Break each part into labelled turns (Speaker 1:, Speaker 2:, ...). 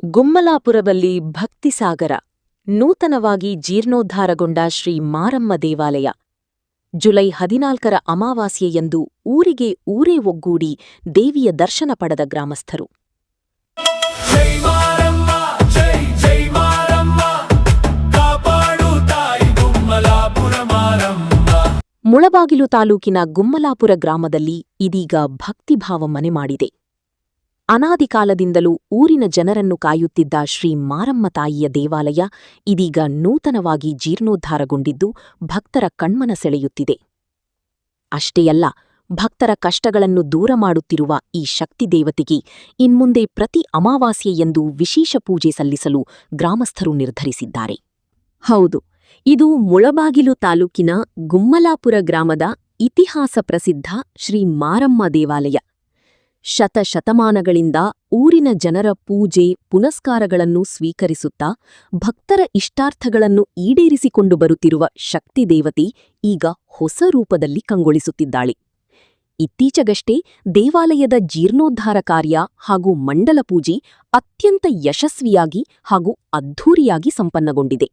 Speaker 1: ಗುಮ್ಮಲಾಪುರದಲ್ಲಿ ಭಕ್ತಿಸಾಗರ ನೂತನವಾಗಿ ಜೀರ್ಣೋದ್ಧಾರಗೊಂಡ ಶ್ರೀ ಮಾರಮ್ಮ ದೇವಾಲಯ ಜುಲೈ 14ರ ಅಮಾವಾಸ್ಯೆಯಂದು ಊರಿಗೆ ಊರೇ ಒಗ್ಗೂಡಿ ದೇವಿಯ ದರ್ಶನ ಪಡೆದ ಗ್ರಾಮಸ್ಥರು. ಮುಳಬಾಗಿಲು ತಾಲೂಕಿನ ಗುಮ್ಮಲಾಪುರ ಗ್ರಾಮದಲ್ಲಿ ಇದೀಗ ಭಕ್ತಿಭಾವ ಮನೆ ಮಾಡಿದೆ. ಅನಾದಿ ಕಾಲದಿಂದಲೂ ಊರಿನ ಜನರನ್ನು ಕಾಯುತ್ತಿದ್ದ ಶ್ರೀ ಮಾರಮ್ಮ ತಾಯಿಯ ದೇವಾಲಯ ಇದೀಗ ನೂತನವಾಗಿ ಜೀರ್ಣೋದ್ಧಾರಗೊಂಡಿದ್ದು ಭಕ್ತರ ಕಣ್ಮನ ಸೆಳೆಯುತ್ತಿದೆ. ಅಷ್ಟೇ ಅಲ್ಲ, ಭಕ್ತರ ಕಷ್ಟಗಳನ್ನು ದೂರ ಮಾಡುತ್ತಿರುವ ಈ ಶಕ್ತಿ ದೇವತೆಗೆ ಇನ್ಮುಂದೆ ಪ್ರತಿ ಅಮಾವಾಸ್ಯೆಯಂದು ವಿಶೇಷ ಪೂಜೆ ಸಲ್ಲಿಸಲು ಗ್ರಾಮಸ್ಥರು ನಿರ್ಧರಿಸಿದ್ದಾರೆ. ಹೌದು, ಇದು ಮುಳಬಾಗಿಲು ತಾಲೂಕಿನ ಗುಮ್ಮಲಾಪುರ ಗ್ರಾಮದ ಇತಿಹಾಸ ಪ್ರಸಿದ್ಧ ಶ್ರೀ ಮಾರಮ್ಮ ದೇವಾಲಯ. ಶತಶತಮಾನಗಳಿಂದ ಊರಿನ ಜನರ ಪೂಜೆ ಪುನಸ್ಕಾರಗಳನ್ನು ಸ್ವೀಕರಿಸುತ್ತಾ ಭಕ್ತರ ಇಷ್ಟಾರ್ಥಗಳನ್ನು ಈಡೇರಿಸಿಕೊಂಡು ಬರುತ್ತಿರುವ ಶಕ್ತಿ ದೇವತೆ ಈಗ ಹೊಸ ರೂಪದಲ್ಲಿ ಕಂಗೊಳಿಸುತ್ತಿದ್ದಾಳೆ. ಇತ್ತೀಚೆಗಷ್ಟೇ ದೇವಾಲಯದ ಜೀರ್ಣೋದ್ಧಾರ ಕಾರ್ಯ ಹಾಗೂ ಮಂಡಲ ಪೂಜೆ ಅತ್ಯಂತ ಯಶಸ್ವಿಯಾಗಿ ಹಾಗೂ ಅದ್ಧೂರಿಯಾಗಿ ಸಂಪನ್ನಗೊಂಡಿದೆ.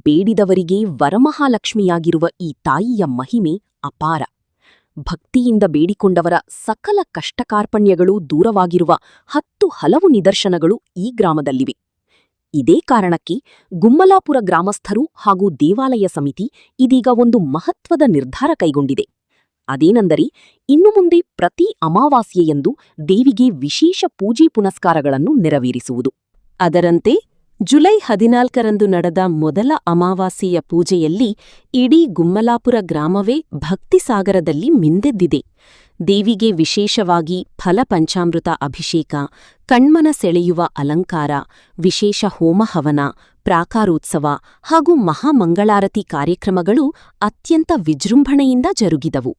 Speaker 1: ಬೇಡಿದವರಿಗೆ ವರಮಹಾಲಕ್ಷ್ಮಿಯಾಗಿರುವ ಈ ತಾಯಿಯ ಮಹಿಮೆ ಅಪಾರ. ಭಕ್ತಿಯಿಂದ ಬೇಡಿಕೊಂಡವರ ಸಕಲ ಕಷ್ಟಕಾರ್ಪಣ್ಯಗಳೂ ದೂರವಾಗಿರುವ 10 ಹಲವು ನಿದರ್ಶನಗಳು ಈ ಗ್ರಾಮದಲ್ಲಿವೆ. ಇದೇ ಕಾರಣಕ್ಕೆ ಗುಮ್ಮಲಾಪುರ ಗ್ರಾಮಸ್ಥರು ಹಾಗೂ ದೇವಾಲಯ ಸಮಿತಿ ಇದೀಗ ಒಂದು ಮಹತ್ವದ ನಿರ್ಧಾರ ಕೈಗೊಂಡಿದೆ. ಅದೇನೆಂದರೆ, ಇನ್ನು ಮುಂದೆ ಪ್ರತಿ ಅಮಾವಾಸ್ಯೆಯಂದು ದೇವಿಗೆ ವಿಶೇಷ ಪೂಜೆ ಪುನಸ್ಕಾರಗಳನ್ನು ನೆರವೇರಿಸುವುದು. ಅದರಂತೆ ಜುಲೈ 14ರಂದು ನಡೆದ ಮೊದಲ ಅಮಾವಾಸ್ಯೆಯ ಪೂಜೆಯಲ್ಲಿ ಇಡೀ ಗುಮ್ಮಲಾಪುರ ಗ್ರಾಮವೇ ಭಕ್ತಿಸಾಗರದಲ್ಲಿ ಮಿಂದೆದ್ದಿದೆ. ದೇವಿಗೆ ವಿಶೇಷವಾಗಿ ಫಲಪಂಚಾಮೃತ ಅಭಿಷೇಕ, ಕಣ್ಮನ ಸೆಳೆಯುವ ಅಲಂಕಾರ, ವಿಶೇಷ ಹೋಮಹವನ, ಪ್ರಾಕಾರೋತ್ಸವ ಹಾಗೂ ಮಹಾಮಂಗಳಾರತಿ ಕಾರ್ಯಕ್ರಮಗಳು ಅತ್ಯಂತ ವಿಜೃಂಭಣೆಯಿಂದ ಜರುಗಿದವು.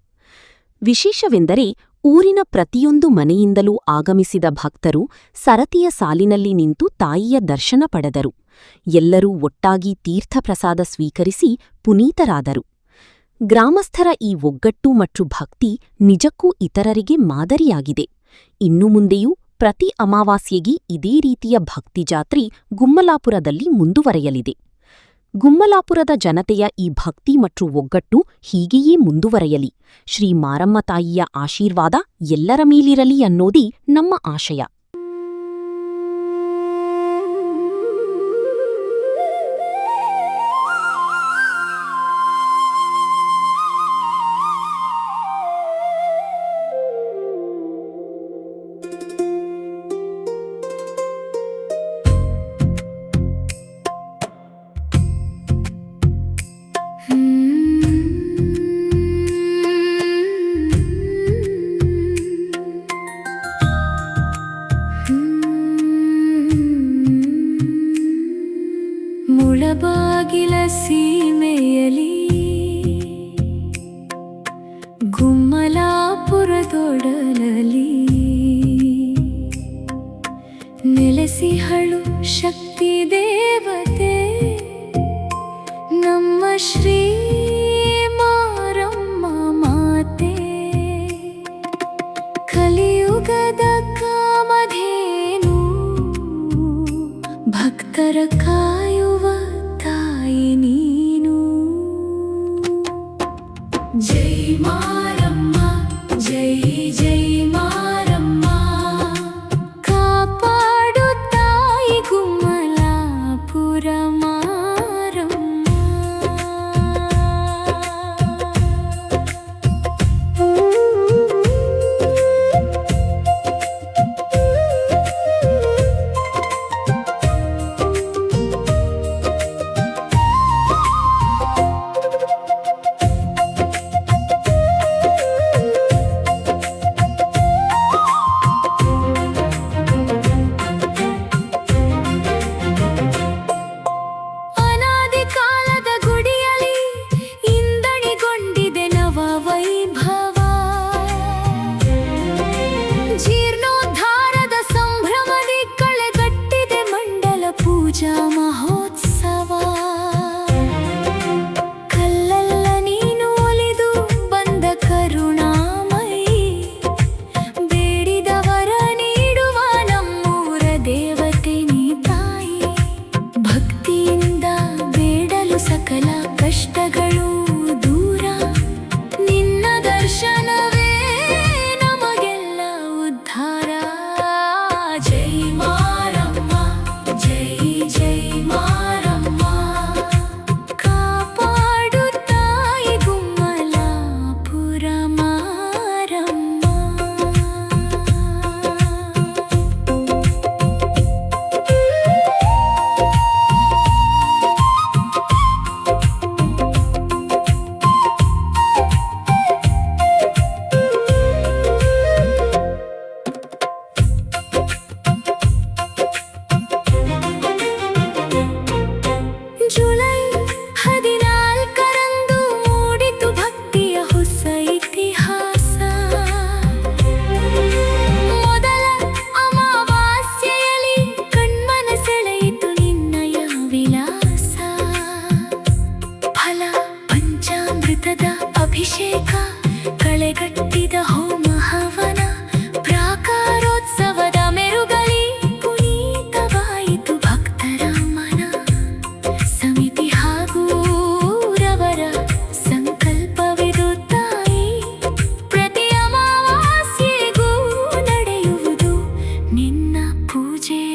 Speaker 1: ವಿಶೇಷವೆಂದರೆ, ಊರಿನ ಪ್ರತಿಯೊಂದು ಮನೆಯಿಂದಲೂ ಆಗಮಿಸಿದ ಭಕ್ತರು ಸರತಿಯ ಸಾಲಿನಲ್ಲಿ ನಿಂತು ತಾಯಿಯ ದರ್ಶನ ಪಡೆದರು. ಎಲ್ಲರೂ ಒಟ್ಟಾಗಿ ತೀರ್ಥಪ್ರಸಾದ ಸ್ವೀಕರಿಸಿ ಪುನೀತರಾದರು. ಗ್ರಾಮಸ್ಥರ ಈ ಒಗ್ಗಟ್ಟು ಮತ್ತು ಭಕ್ತಿ ನಿಜಕ್ಕೂ ಇತರರಿಗೆ ಮಾದರಿಯಾಗಿದೆ. ಇನ್ನು ಮುಂದೆಯೂ ಪ್ರತಿ ಅಮಾವಾಸ್ಯೆಗೆ ಇದೇ ರೀತಿಯ ಭಕ್ತಿ ಜಾತ್ರೆ ಗುಮ್ಮಲಾಪುರದಲ್ಲಿ ಮುಂದುವರೆಯಲಿದೆ. ಗುಮ್ಮಲಾಪುರದ ಜನತೆಯ ಈ ಭಕ್ತಿ ಮತ್ತು ಒಗ್ಗಟ್ಟು ಹೀಗೆಯೇ ಮುಂದುವರೆಯಲಿ. ಶ್ರೀ ಮಾರಮ್ಮ ತಾಯಿಯ ಆಶೀರ್ವಾದ ಎಲ್ಲರ ಮೇಲಿರಲಿ ಅನ್ನೋದೇ ನಮ್ಮ ಆಶಯ.
Speaker 2: ಮುಳಬಾಗಿಲ ಸೀಮೆಯಲಿ ಗುಮ್ಮಲಾಪುರದೊಡಲಲಿ ನೆಲೆಸಿಹಳು ಶಕ್ತಿ ದೇವತೆ ನಮ್ಮ ಶ್ರೀ ಮಾರಮ್ಮ ಮಾತೆ. ಕಲಿಯುಗದ ಕಾಮಧೇನು ಭಕ್ತರ ಕಾಯುವ ತಾಯಿ ನೀನು. ಜೈ ಮಾರಮ್ಮ, ಜೈ ಜೈ ಮಾರಮ್ಮ, ಕಾಪಾಡು ತಾಯಿ ಗುಮ್ಮಲಾಪುರ ಮಾರಮ್ಮ.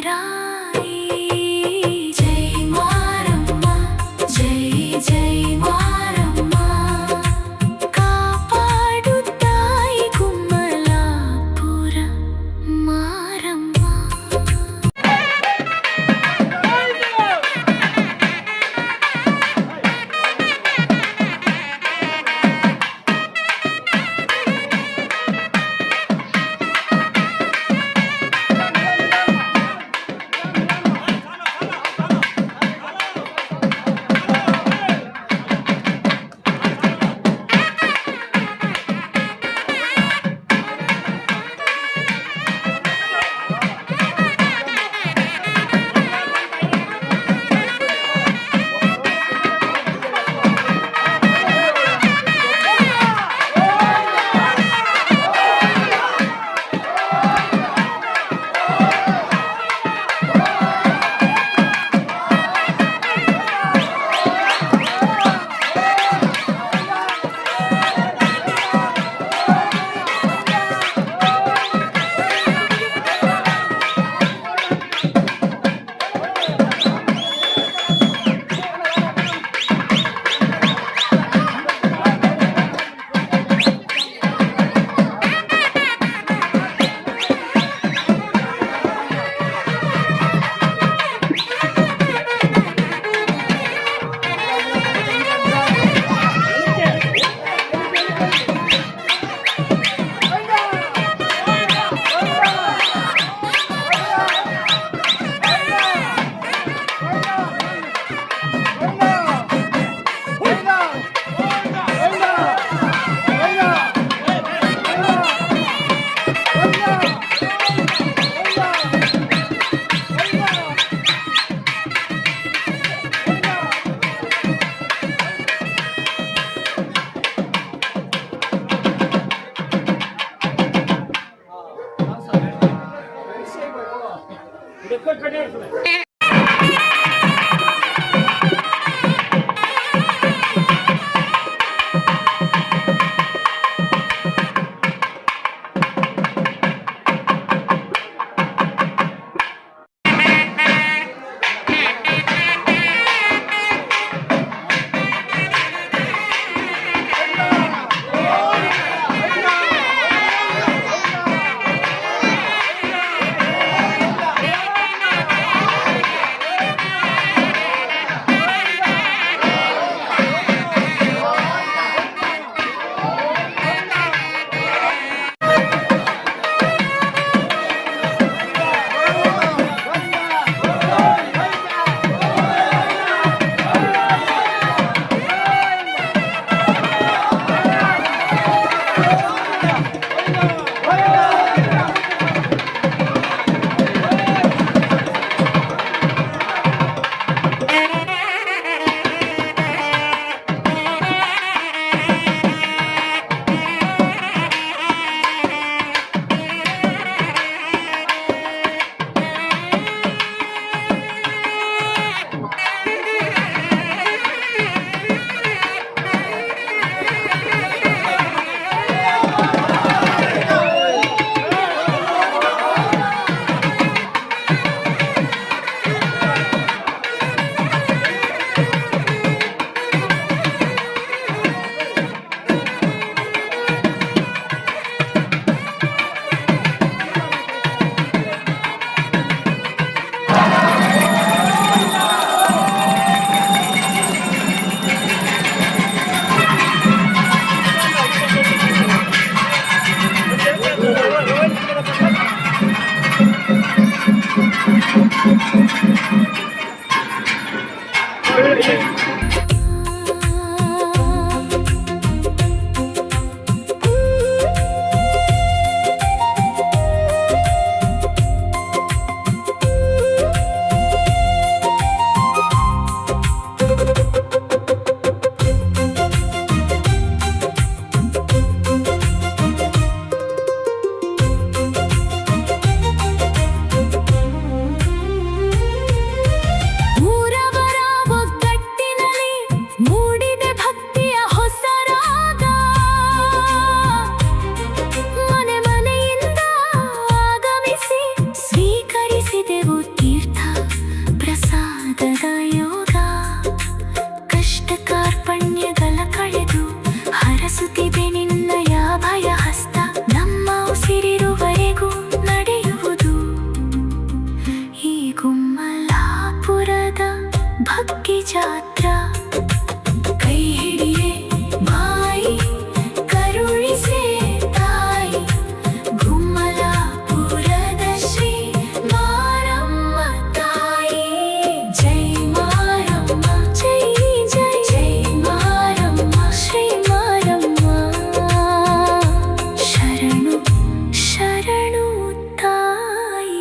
Speaker 2: ರಾಯಿ. ಜೈ ಮಾರಮ್ಮ, ಜೈ ಜೈ ಮಾರಮ್ಮ, ಕಾಪಾಡು ತಾಯಿ ಗುಮ್ಮಲಾಪುರ ಮಾರಮ್ಮ. ಭಕ್ತಿ ಜಾತ್ರಾ ಕೈ ಹಿಡಿಯೇ ಮಾಯಿ ಕರುಣಿಸೆ ತಾಯಿ ಗುಮ್ಮಲಾಪುರದ ಶ್ರೀ ಮಾರಮ್ಮ ತಾಯಿ ಜೈ ಮಾರಮ್ಮ ಜೈ ಜೈ ಜೈ ಮಾರಮ್ಮ ಶ್ರೀ ಮಾರಮ್ಮ ಶರಣು ಶರಣು ತಾಯಿ.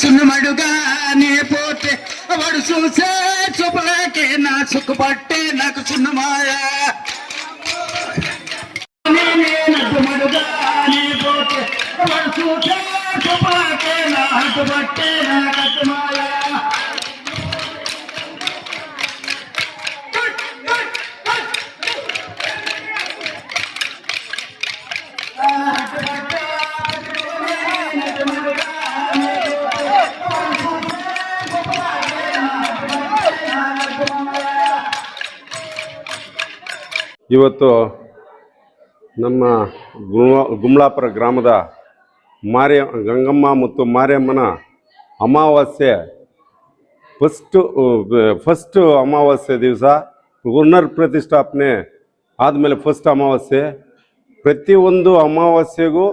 Speaker 3: सुन मडुगाने पोते वड़सू से चुपा के ना सुख पट्टे नक सुन माया नट मडुगाने पोते वड़सू से चुपा के ना हट पट्टे नक माया
Speaker 4: ಇವತ್ತು ನಮ್ಮ ಗುಮ್ಲಾಪುರ ಗ್ರಾಮದ ಗಂಗಮ್ಮ ಮತ್ತು ಮಾರಿಯಮ್ಮನ ಅಮಾವಾಸ್ಯೆ ಫಸ್ಟ್ ಅಮಾವಾಸ್ಯೆ ದಿವಸ ಪುನರ್ ಪ್ರತಿಷ್ಠಾಪನೆ ಆದಮೇಲೆ ಫಸ್ಟ್ ಅಮಾವಾಸ್ಯೆ. ಪ್ರತಿಯೊಂದು ಅಮಾವಾಸ್ಯೆಗೂ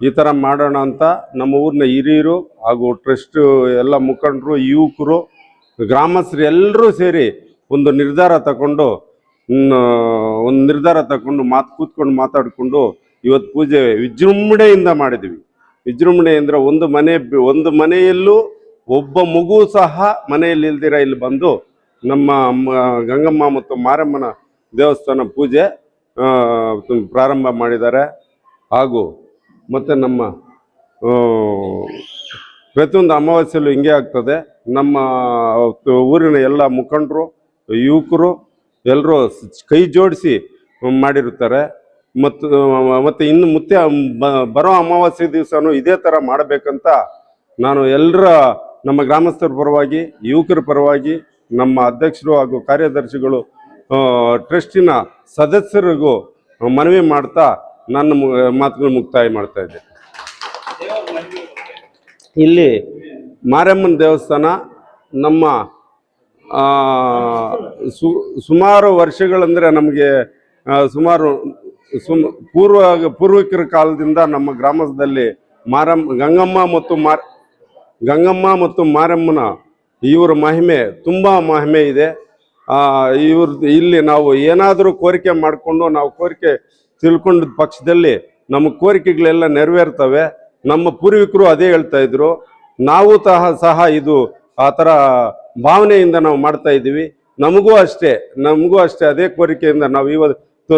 Speaker 4: ಈ ಥರ ಮಾಡೋಣ ಅಂತ ನಮ್ಮ ಊರಿನ ಹಿರಿಯರು ಹಾಗೂ ಟ್ರಸ್ಟ್ ಎಲ್ಲ ಮುಖಂಡರು, ಯುವಕರು, ಗ್ರಾಮಸ್ಥರು ಎಲ್ಲರೂ ಸೇರಿ ಒಂದು ನಿರ್ಧಾರ ತಗೊಂಡು ಕೂತ್ಕೊಂಡು ಮಾತಾಡಿಕೊಂಡು ಇವತ್ತು ಪೂಜೆ ವಿಜೃಂಭಣೆಯಿಂದ ಮಾಡಿದ್ವಿ. ವಿಜೃಂಭಣೆ ಅಂದರೆ ಒಂದು ಮನೆಯಲ್ಲೂ ಒಬ್ಬ ಮಗು ಸಹ ಮನೆಯಲ್ಲಿ ಇಲ್ದಿರ ಇಲ್ಲಿ ಬಂದು ನಮ್ಮ ಗಂಗಮ್ಮ ಮತ್ತು ಮಾರಮ್ಮನ ದೇವಸ್ಥಾನ ಪೂಜೆ ಪ್ರಾರಂಭ ಮಾಡಿದ್ದಾರೆ. ಹಾಗೂ ಮತ್ತು ನಮ್ಮ ಪ್ರತಿಯೊಂದು ಅಮಾವಾಸ್ಯೆಯಲ್ಲೂ ಹಿಂಗೆ ಆಗ್ತದೆ. ನಮ್ಮ ಊರಿನ ಎಲ್ಲ ಮುಖಂಡರು, ಯುವಕರು ಎಲ್ಲರೂ ಕೈ ಜೋಡಿಸಿ ಮಾಡಿರುತ್ತಾರೆ. ಮತ್ತು ಇನ್ನು ಬರೋ ಅಮಾವಾಸ್ಯೆ ದಿವಸನೂ ಇದೇ ಥರ ಮಾಡಬೇಕಂತ ನಾನು ನಮ್ಮ ಗ್ರಾಮಸ್ಥರ ಪರವಾಗಿ, ಯುವಕರ ಪರವಾಗಿ, ನಮ್ಮ ಅಧ್ಯಕ್ಷರು ಹಾಗೂ ಕಾರ್ಯದರ್ಶಿಗಳು, ಟ್ರಸ್ಟಿನ ಸದಸ್ಯರಿಗೂ ಮನವಿ ಮಾಡ್ತಾ ನನ್ನ ಮಾತುಗಳು ಮುಕ್ತಾಯ ಮಾಡ್ತಾ ಇದ್ದೆ. ಇಲ್ಲಿ ಮಾರಮ್ಮನ ದೇವಸ್ಥಾನ ನಮ್ಮ ಸುಮಾರು ವರ್ಷಗಳಂದರೆ ನಮಗೆ ಸುಮಾರು ಪೂರ್ವಿಕರ ಕಾಲದಿಂದ ನಮ್ಮ ಗ್ರಾಮದಲ್ಲಿ ಗಂಗಮ್ಮ ಮತ್ತು ಮಾರಮ್ಮನ ಇವರ ಮಹಿಮೆ ತುಂಬ ಮಹಿಮೆ ಇದೆ. ಇಲ್ಲಿ ನಾವು ಏನಾದರೂ ಕೋರಿಕೆ ಮಾಡಿಕೊಂಡು ನಾವು ಕೋರಿಕೆ ತಿಳ್ಕೊಂಡ ಪಕ್ಷದಲ್ಲಿ ನಮ್ಮ ಕೋರಿಕೆಗಳೆಲ್ಲ ನೆರವೇರ್ತವೆ. ನಮ್ಮ ಪೂರ್ವಿಕರು ಅದೇ ಹೇಳ್ತಾ ಇದ್ರು. ನಾವು ಸಹ ಇದು ಆ ಥರ ಭಾವನೆಯಿಂದ ನಾವು ಮಾಡ್ತಾ ಇದ್ದೀವಿ. ನಮಗೂ ಅಷ್ಟೇ ಅದೇ ಕೋರಿಕೆಯಿಂದ ನಾವು ಇವತ್ತು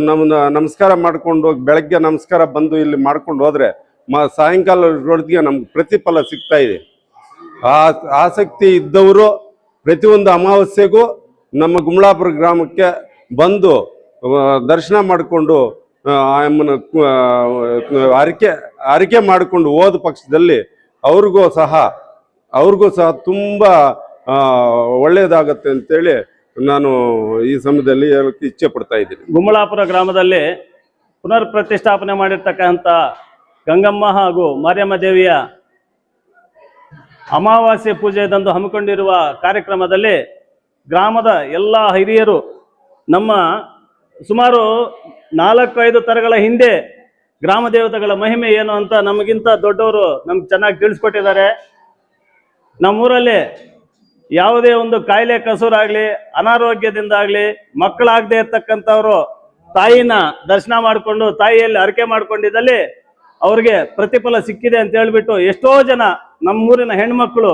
Speaker 4: ನಮಸ್ಕಾರ ಮಾಡ್ಕೊಂಡು ಹೋಗಿ, ಬೆಳಗ್ಗೆ ನಮಸ್ಕಾರ ಬಂದು ಇಲ್ಲಿ ಮಾಡ್ಕೊಂಡು ಹೋದ್ರೆ ಸಾಯಂಕಾಲದೊಳಗೆ ನಮ್ಗೆ ಪ್ರತಿಫಲ ಸಿಗ್ತಾ ಇದೆ. ಆಸಕ್ತಿ ಇದ್ದವರು ಪ್ರತಿಯೊಂದು ಅಮಾವಾಸ್ಯೆಗೂ ನಮ್ಮ ಗುಮ್ಲಾಪುರ ಗ್ರಾಮಕ್ಕೆ ಬಂದು ದರ್ಶನ ಮಾಡಿಕೊಂಡು ಅರಿಕೆ ಮಾಡಿಕೊಂಡು ಹೋದ ಪಕ್ಷದಲ್ಲಿ ಅವ್ರಿಗೂ ಸಹ ತುಂಬ ಒಳ್ಳೆಯದಾಗತ್ತೆ ಅಂತೇಳಿ ನಾನು ಈ ಸಮಯದಲ್ಲಿ ಹೇಳಕ್ಕೆ ಇಚ್ಛೆ ಪಡ್ತಾ ಇದ್ದೀನಿ.
Speaker 5: ಗುಮ್ಮಳಾಪುರ ಗ್ರಾಮದಲ್ಲಿ ಪುನರ್ ಪ್ರತಿಷ್ಠಾಪನೆ ಮಾಡಿರ್ತಕ್ಕಂಥ ಗಂಗಮ್ಮ ಹಾಗೂ ಮಾರಿಯಮ್ಮ ದೇವಿಯ ಅಮಾವಾಸ್ಯೆ ಪೂಜೆದಂದು ಹಮ್ಮಿಕೊಂಡಿರುವ ಕಾರ್ಯಕ್ರಮದಲ್ಲಿ ಗ್ರಾಮದ ಎಲ್ಲ ಹಿರಿಯರು ನಮ್ಮ ಸುಮಾರು 4-5 ತರಗಳ ಹಿಂದೆ ಗ್ರಾಮ ದೇವತೆಗಳ ಮಹಿಮೆ ಏನು ಅಂತ ನಮಗಿಂತ ದೊಡ್ಡವರು ನಮ್ಗೆ ಚೆನ್ನಾಗಿ ತಿಳಿಸ್ಕೊಟ್ಟಿದ್ದಾರೆ. ನಮ್ಮೂರಲ್ಲಿ ಯಾವುದೇ ಒಂದು ಕಾಯಿಲೆ ಕಸೂರಾಗಲಿ, ಅನಾರೋಗ್ಯದಿಂದಾಗಲಿ, ಮಕ್ಕಳಾಗದೆ ಇರ್ತಕ್ಕಂಥವ್ರು ತಾಯಿನ ದರ್ಶನ ಮಾಡಿಕೊಂಡು ತಾಯಿಯಲ್ಲಿ ಹರಕೆ ಮಾಡ್ಕೊಂಡಿದ್ದಲ್ಲಿ ಅವ್ರಿಗೆ ಪ್ರತಿಫಲ ಸಿಕ್ಕಿದೆ ಅಂತ ಹೇಳ್ಬಿಟ್ಟು ಎಷ್ಟೋ ಜನ ನಮ್ಮೂರಿನ ಹೆಣ್ಮಕ್ಳು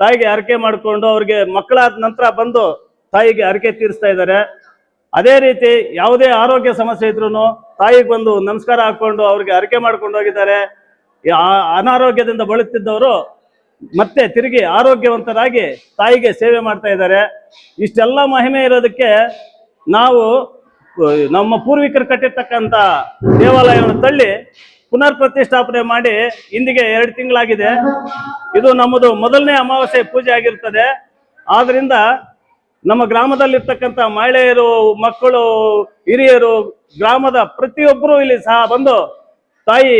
Speaker 5: ತಾಯಿಗೆ ಹರಕೆ ಮಾಡಿಕೊಂಡು ಅವ್ರಿಗೆ ಮಕ್ಕಳಾದ ನಂತರ ಬಂದು ತಾಯಿಗೆ ಹರಕೆ ತೀರಿಸ್ತಾ ಇದ್ದಾರೆ. ಅದೇ ರೀತಿ ಯಾವುದೇ ಆರೋಗ್ಯ ಸಮಸ್ಯೆ ಇದ್ರೂ ತಾಯಿಗೆ ಬಂದು ನಮಸ್ಕಾರ ಹಾಕೊಂಡು ಅವ್ರಿಗೆ ಹರಕೆ ಮಾಡ್ಕೊಂಡು ಹೋಗಿದ್ದಾರೆ. ಅನಾರೋಗ್ಯದಿಂದ ಬಳಲ್ತಿದ್ದವರು ಮತ್ತೆ ತಿರುಗಿ ಆರೋಗ್ಯವಂತರಾಗಿ ತಾಯಿಗೆ ಸೇವೆ ಮಾಡ್ತಾ ಇದ್ದಾರೆ. ಇಷ್ಟೆಲ್ಲ ಮಹಿಮೆ ಇರೋದಕ್ಕೆ ನಾವು ನಮ್ಮ ಪೂರ್ವಿಕರು ಕಟ್ಟಿರ್ತಕ್ಕಂಥ ದೇವಾಲಯವನ್ನು ತಳ್ಳಿ ಪುನರ್ ಪ್ರತಿಷ್ಠಾಪನೆ ಮಾಡಿ ಇಂದಿಗೆ 2 ತಿಂಗಳಾಗಿದೆ. ಇದು ನಮ್ಮದು ಮೊದಲನೇ ಅಮಾವಾಸ್ಯೆ ಪೂಜೆ ಆಗಿರ್ತದೆ. ಆದ್ರಿಂದ ನಮ್ಮ ಗ್ರಾಮದಲ್ಲಿರ್ತಕ್ಕಂಥ ಮಹಿಳೆಯರು, ಮಕ್ಕಳು, ಹಿರಿಯರು, ಗ್ರಾಮದ ಪ್ರತಿಯೊಬ್ಬರು ಇಲ್ಲಿ ಸಹ ಬಂದು ತಾಯಿ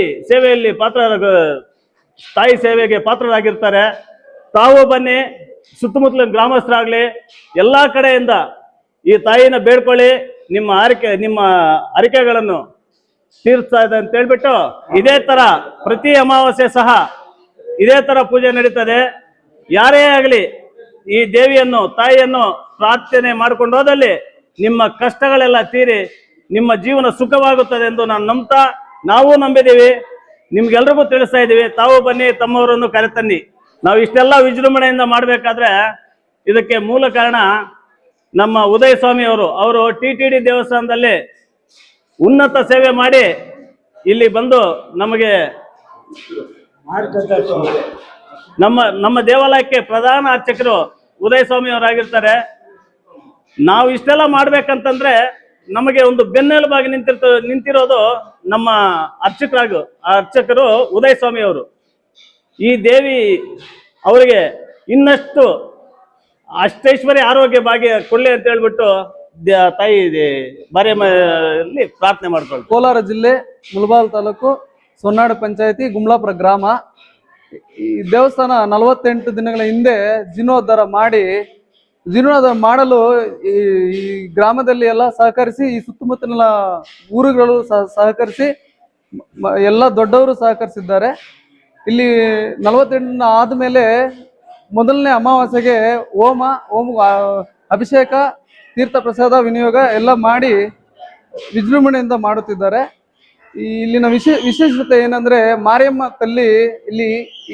Speaker 5: ಸೇವೆಗೆ ಪಾತ್ರರಾಗಿರ್ತಾರೆ. ತಾವು ಬನ್ನಿ, ಸುತ್ತಮುತ್ತಲಿನ ಗ್ರಾಮಸ್ಥರಾಗ್ಲಿ ಎಲ್ಲ ಕಡೆಯಿಂದ ಈ ತಾಯಿನ ಬೇಡ್ಕೊಳ್ಳಿ, ನಿಮ್ಮ ಹರಕೆಗಳನ್ನು ತೀರಿಸ್ತಾ ಇದೆ ಅಂತ ಹೇಳ್ಬಿಟ್ಟು ಇದೇ ತರ ಪ್ರತಿ ಅಮಾವಾಸ್ಯೆ ಸಹ ಇದೇ ತರ ಪೂಜೆ ನಡೀತದೆ. ಯಾರೇ ಆಗಲಿ ಈ ದೇವಿಯನ್ನು, ತಾಯಿಯನ್ನು ಪ್ರಾರ್ಥನೆ ಮಾಡ್ಕೊಂಡು ಹೋದಲ್ಲಿ ನಿಮ್ಮ ಕಷ್ಟಗಳೆಲ್ಲ ತೀರಿ ನಿಮ್ಮ ಜೀವನ ಸುಖವಾಗುತ್ತದೆ ಎಂದು ನಾವು ನಂಬಿದ್ದೀವಿ. ನಿಮ್ಗೆಲ್ರಿಗೂ ತಿಳಿಸ್ತಾ ಇದ್ದೀವಿ. ತಾವು ಬನ್ನಿ, ತಮ್ಮವರನ್ನು ಕರೆತನ್ನಿ. ನಾವು ಇಷ್ಟೆಲ್ಲ ವಿಜೃಂಭಣೆಯಿಂದ ಮಾಡಬೇಕಾದ್ರೆ ಇದಕ್ಕೆ ಮೂಲ ಕಾರಣ ನಮ್ಮ ಉದಯ ಸ್ವಾಮಿ ಅವರು TTD ದೇವಸ್ಥಾನದಲ್ಲಿ ಉನ್ನತ ಸೇವೆ ಮಾಡಿ ಇಲ್ಲಿ ಬಂದು ನಮಗೆ ನಮ್ಮ ದೇವಾಲಯಕ್ಕೆ ಪ್ರಧಾನ ಅರ್ಚಕರು ಉದಯ ಸ್ವಾಮಿ ಅವರಾಗಿರ್ತಾರೆ. ನಾವು ಇಷ್ಟೆಲ್ಲ ಮಾಡ್ಬೇಕಂತಂದ್ರೆ ನಮಗೆ ಒಂದು ಬೆನ್ನೆಲುಬಾಗಿ ನಿಂತಿರೋದು ನಮ್ಮ ಅರ್ಚಕರು ಉದಯ ಸ್ವಾಮಿ ಅವರು. ಈ ದೇವಿ ಅವರಿಗೆ ಇನ್ನಷ್ಟು ಅಷ್ಟೈಶ್ವರ್ಯ ಆರೋಗ್ಯ ಭಾಗ್ಯ ಕೊಡ್ಲಿ ಅಂತ ಹೇಳ್ಬಿಟ್ಟು ತಾಯಿ ಮಾರಿಯಮ್ಮಲ್ಲಿ ಪ್ರಾರ್ಥನೆ ಮಾಡ್ಕೊಳ್ಳಿ.
Speaker 6: ಕೋಲಾರ ಜಿಲ್ಲೆ ಮುಳಬಾಲ್ ತಾಲೂಕು ಸೊನ್ನಾಡು ಪಂಚಾಯತಿ ಗುಮ್ಲಾಪುರ ಗ್ರಾಮ. ಈ ದೇವಸ್ಥಾನ 48 ದಿನಗಳ ಹಿಂದೆ ಜೀರ್ಣೋದ್ಧಾರ ಮಾಡಲು ಈ ಗ್ರಾಮದಲ್ಲಿ ಎಲ್ಲ ಸಹಕರಿಸಿ, ಈ ಸುತ್ತಮುತ್ತಲಿನ ಊರುಗಳು ಸಹಕರಿಸಿ, ಎಲ್ಲ ದೊಡ್ಡವರು ಸಹಕರಿಸಿದ್ದಾರೆ. ಇಲ್ಲಿ 48 ಆದಮೇಲೆ ಮೊದಲನೇ ಅಮಾವಾಸ್ಯೆಗೆ ಹೋಮ ಅಭಿಷೇಕ, ತೀರ್ಥ ಪ್ರಸಾದ ವಿನಿಯೋಗ ಎಲ್ಲ ಮಾಡಿ ವಿಜೃಂಭಣೆಯಿಂದ ಮಾಡುತ್ತಿದ್ದಾರೆ. ಇಲ್ಲಿನ ವಿಶೇಷತೆ ಏನಂದ್ರೆ, ಮಾರಿಯಮ್ಮ ತಲ್ಲಿ ಇಲ್ಲಿ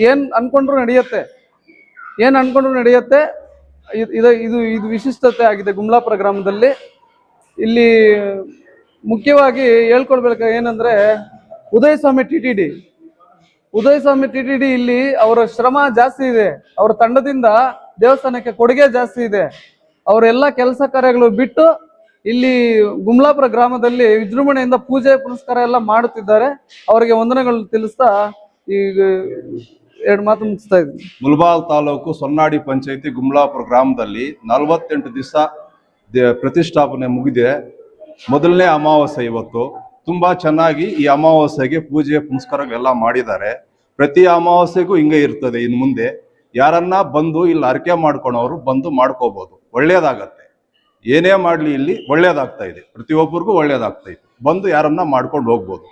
Speaker 6: ಏನ್ ಅನ್ಕೊಂಡ್ರು ನಡೆಯುತ್ತೆ. ಇದು ವಿಶಿಷ್ಟತೆ ಆಗಿದೆ ಗುಮ್ಲಾಪುರ ಗ್ರಾಮದಲ್ಲಿ. ಇಲ್ಲಿ ಮುಖ್ಯವಾಗಿ ಹೇಳ್ಕೊಳ್ಬೇಕು ಏನಂದ್ರೆ, ಉದಯ ಸ್ವಾಮಿ TTD ಇಲ್ಲಿ ಅವರ ಶ್ರಮ ಜಾಸ್ತಿ ಇದೆ. ಅವರ ತಂಡದಿಂದ ದೇವಸ್ಥಾನಕ್ಕೆ ಕೊಡುಗೆ ಜಾಸ್ತಿ ಇದೆ. ಅವರೆಲ್ಲ ಕೆಲಸ ಕಾರ್ಯಗಳು ಬಿಟ್ಟು ಇಲ್ಲಿ ಗುಮ್ಲಾಪುರ ಗ್ರಾಮದಲ್ಲಿ ವಿಜೃಂಭಣೆಯಿಂದ ಪೂಜೆ ಪುನಸ್ಕಾರ ಎಲ್ಲ ಮಾಡುತ್ತಿದ್ದಾರೆ. ಅವರಿಗೆ ವಂದನೆಗಳು ತಿಳಿಸ್ತಾ ಈಗ 2 ಮಾತು ಮುಗಿಸ್ತಾ ಇದ್ದೀನಿ.
Speaker 7: ಮುಳಬಾಲ್ ತಾಲೂಕು ಸೊನ್ನಾಡಿ ಪಂಚಾಯತಿ ಗುಮ್ಲಾಪುರ ಗ್ರಾಮದಲ್ಲಿ 48 ದಿವಸ ಪ್ರತಿಷ್ಠಾಪನೆ ಮುಗಿದೆ. ಮೊದಲನೇ ಅಮಾವಾಸ್ಯೆ ಇವತ್ತು. ತುಂಬಾ ಚೆನ್ನಾಗಿ ಈ ಅಮಾವಾಸ್ಯೆಗೆ ಪೂಜೆ ಪುನಸ್ಕಾರ ಎಲ್ಲ ಮಾಡಿದ್ದಾರೆ. ಪ್ರತಿ ಅಮಾವಾಸ್ಯೆಗೂ ಹಿಂಗೆ ಇರ್ತದೆ. ಇನ್ನು ಮುಂದೆ ಯಾರನ್ನ ಬಂದು ಇಲ್ಲಿ ಹರಕೆ ಮಾಡ್ಕೊಳೋರು ಬಂದು ಮಾಡ್ಕೋಬಹುದು. ಒಳ್ಳೇದಾಗತ್ತೆ. ಏನೇ ಮಾಡ್ಲಿ ಇಲ್ಲಿ ಒಳ್ಳೇದಾಗ್ತಾ ಇದೆ. ಪ್ರತಿಯೊಬ್ಬರಿಗೂ ಒಳ್ಳೇದಾಗ್ತಾ ಇದೆ. ಬಂದು ಯಾರನ್ನ ಮಾಡ್ಕೊಂಡು ಹೋಗ್ಬೋದು.